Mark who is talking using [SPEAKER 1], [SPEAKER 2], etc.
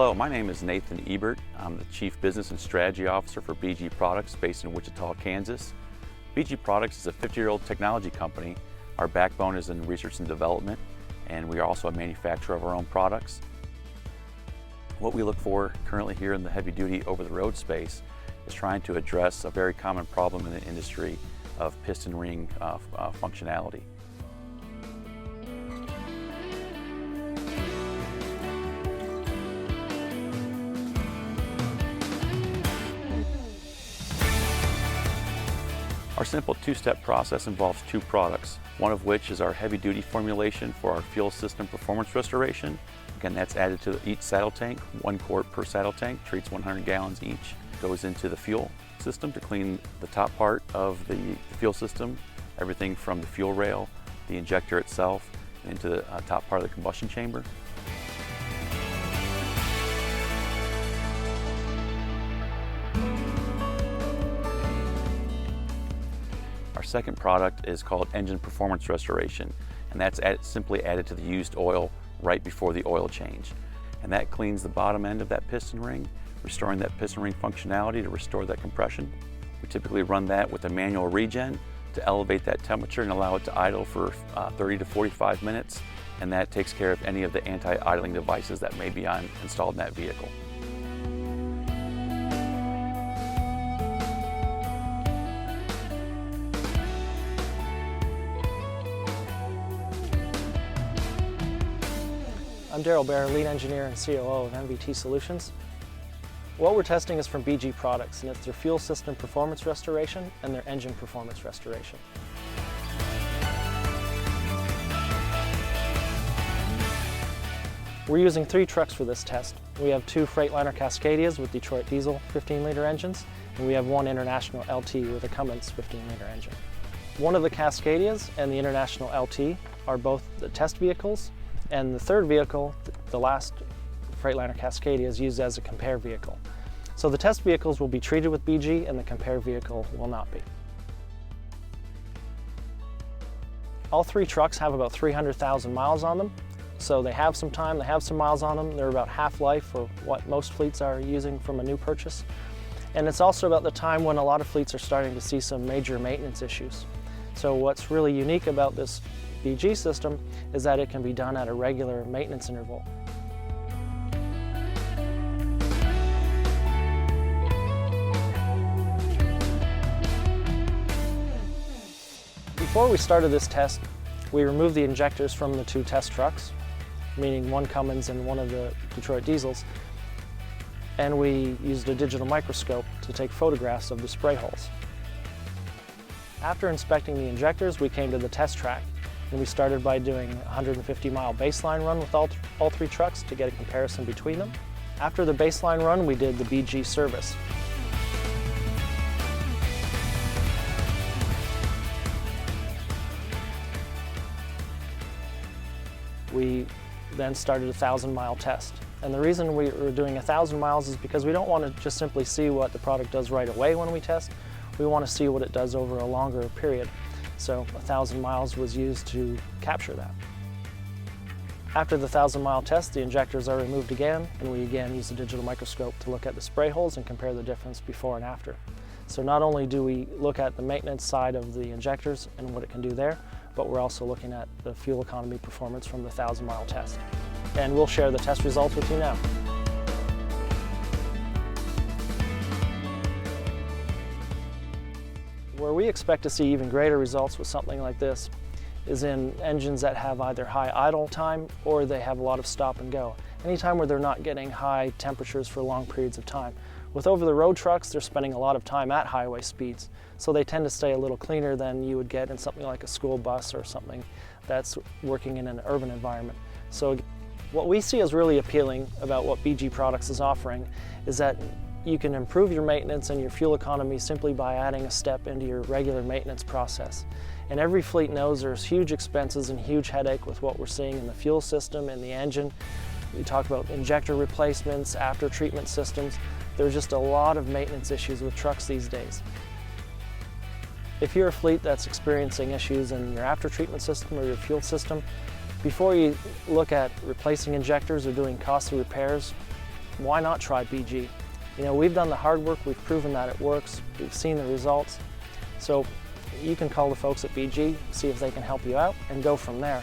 [SPEAKER 1] Hello, my name is Nathan Ebert. I'm the Chief Business and Strategy Officer for BG Products based in Wichita, Kansas. BG Products is a 50-year-old technology company. Our backbone is in research and development, and we are also a manufacturer of our own products. What we look for currently here in the heavy-duty over-the-road space is trying to address a very common problem in the industry of piston ring functionality. Our simple two-step process involves two products, one of which is our heavy-duty formulation for our fuel system performance restoration. Again, that's added to each saddle tank, 1 quart per saddle tank, treats 100 gallons each. Goes into the fuel system to clean the top part of the fuel system, everything from the fuel rail, the injector itself, into the top part of the combustion chamber. Our second product is called engine performance restoration, and that's simply added to the used oil right before the oil change. And that cleans the bottom end of that piston ring, restoring that piston ring functionality to restore that compression. We typically run that with a manual regen to elevate that temperature and allow it to idle for 30 to 45 minutes, and that takes care of any of the anti-idling devices that may be installed in that vehicle.
[SPEAKER 2] I'm Daryl Baer, Lead Engineer and COO of MVTS Solutions. What we're testing is from BG Products, and it's their fuel system performance restoration and their engine performance restoration. We're using 3 trucks for this test. We have 2 Freightliner Cascadias with Detroit diesel 15-liter engines, and we have 1 International LT with a Cummins 15-liter engine. One of the Cascadias and the International LT are both the test vehicles, and the third vehicle, the last Freightliner Cascadia, is used as a compare vehicle. So the test vehicles will be treated with BG and the compare vehicle will not be. All 3 trucks have about 300,000 miles on them. So they have some time, they have some miles on them. They're about half-life for what most fleets are using from a new purchase. And it's also about the time when a lot of fleets are starting to see some major maintenance issues. So what's really unique about this BG system is that it can be done at a regular maintenance interval. Before we started this test, we removed the injectors from the 2 test trucks, meaning 1 Cummins and 1 of the Detroit diesels, and we used a digital microscope to take photographs of the spray holes. After inspecting the injectors, we came to the test track, and we started by doing a 150-mile baseline run with all 3 trucks to get a comparison between them. After the baseline run, we did the BG service. We then started a 1,000-mile test. And the reason we were doing 1,000 miles is because we don't want to just simply see what the product does right away when we test. We want to see what it does over a longer period. So 1,000 miles was used to capture that. After the 1,000-mile test, the injectors are removed again, and we again use the digital microscope to look at the spray holes and compare the difference before and after. So not only do we look at the maintenance side of the injectors and what it can do there, but we're also looking at the fuel economy performance from the 1,000-mile test. And we'll share the test results with you now. Where we expect to see even greater results with something like this is in engines that have either high idle time or they have a lot of stop and go. Anytime where they're not getting high temperatures for long periods of time. With over-the-road trucks, they're spending a lot of time at highway speeds, so they tend to stay a little cleaner than you would get in something like a school bus or something that's working in an urban environment. So what we see as really appealing about what BG Products is offering is that you can improve your maintenance and your fuel economy simply by adding a step into your regular maintenance process. And every fleet knows there's huge expenses and huge headache with what we're seeing in the fuel system and the engine. We talk about injector replacements, after treatment systems. There's just a lot of maintenance issues with trucks these days. If you're a fleet that's experiencing issues in your after treatment system or your fuel system, before you look at replacing injectors or doing costly repairs, why not try BG? You know, we've done the hard work, we've proven that it works, we've seen the results. So you can call the folks at BG, see if they can help you out, and go from there.